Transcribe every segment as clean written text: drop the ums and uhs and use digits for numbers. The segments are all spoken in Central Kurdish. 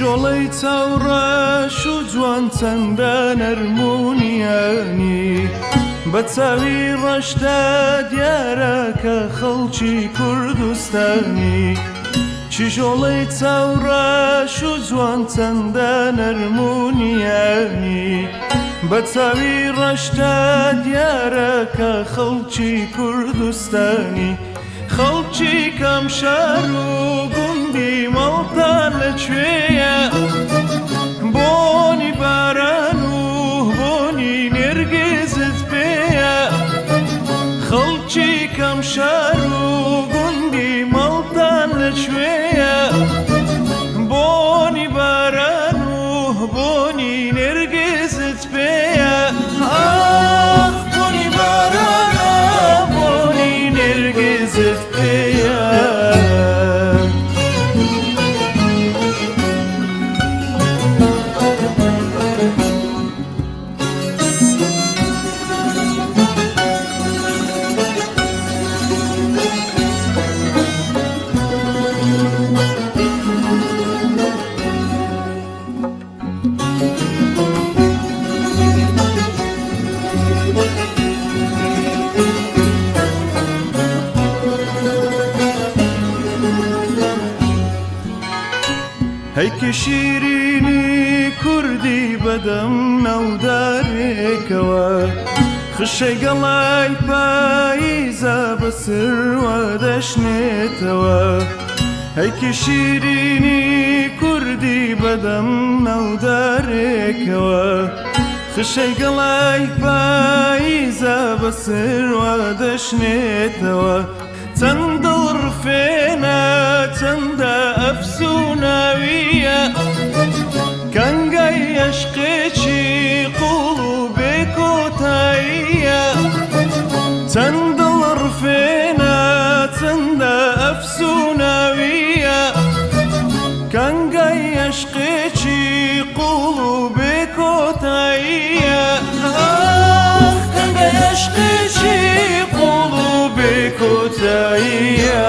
کیژۆڵەی چاوڕەش و جوان چەندە نەرمونیانی بە چاوی ڕەشدا دیارە کە خەڵکی کوردستانی کیژۆڵەی چاوڕەش و جوان چەندە نەرمونیانی بە چاوی ڕەشدا دیارە کە خەڵکی کوردستانی خەڵکی کەم شار و گوندی مەڵتان لەکوێیە بۆنی باران و بۆنی نێرگێزت پێیە خەڵکی کەم شار و گوندی مەڵتان لەکوێیە بۆنی باران و بۆنی نێرگێزت پێیە بۆنی بارانە بۆنی نێرگێزت پێیە هەیکە شیرینی کوردی بەدەم ناودارێکەوە خشەی گەڵای پاییزە بەسروا دەشنێتەوە هەیکە شیرینی کوردی بەدەم ناودارێکەوە خشەی گەڵای پاییزە بەسروا دەشنێتەوە چەند دڵڕفێنە چەندە ئەفسوناویە کەنگای عەشقێکی قوڵ و بێکۆتاییە چەند دڵڕفێنە چەندە ئەفسوناویە کەنگای عەشقێکی قوڵ و بێکۆتاییە کەنگای عەشقێکی قوڵ و بێکۆتاییە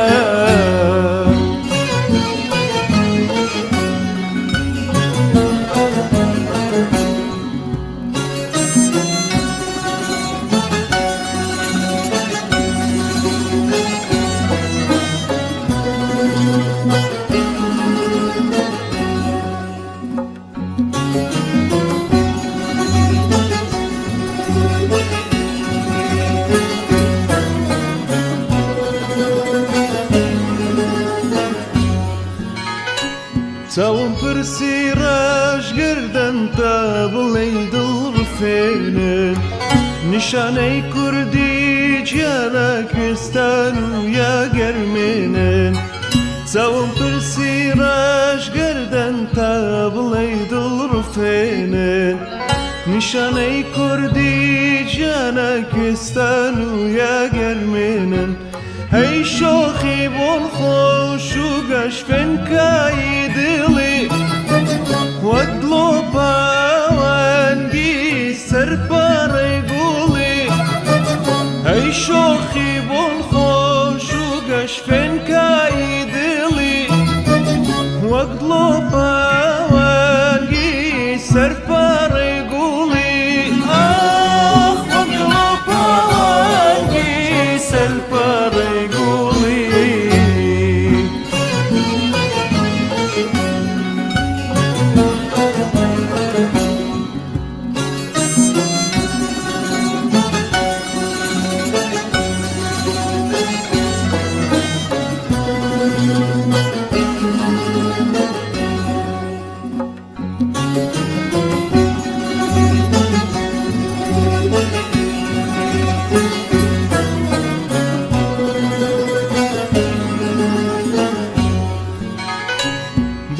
چاوم پرسی ڕەشگردن تا بڵێی دڵڕفێنن نیشانەی کوردی گیانە کوێستان و یاگەرمێنن چاوم پرسی ڕەشگردن تا بڵێی دڵڕفێنن نیشانەی کوردی گیانە کوێستان و یاگەرمێنن هەی شۆخی بۆن خۆش و گەشفێنکایی دڵی وەک گڵۆپاوانگی سەرپاڕەی گوڵی هەی شۆخی بۆن خۆش و گەشفێنکایی دڵی وەک گڵۆپاوانگی سەرپاڕەی گوڵی وەک گڵۆپاوانگی سەرپاڕەی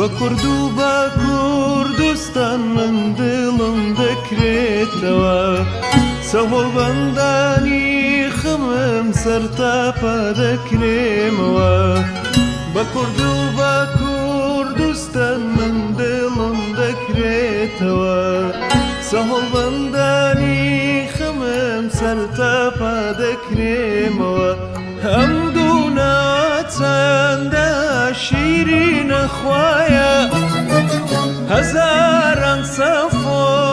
بە کورد و بە کوردستان من دڵم دەکرێتەوە سەهۆڵبەندانی خەمم سەرتاپە دەکرێمەوە بە کورد و بە کوردستان من دڵم دەکرێتەوە سەهۆڵبەندانی خەمم سەرتاپە دەکرێمەوە هەم دوو ناچەندە شیرین خوایا هزاران صفو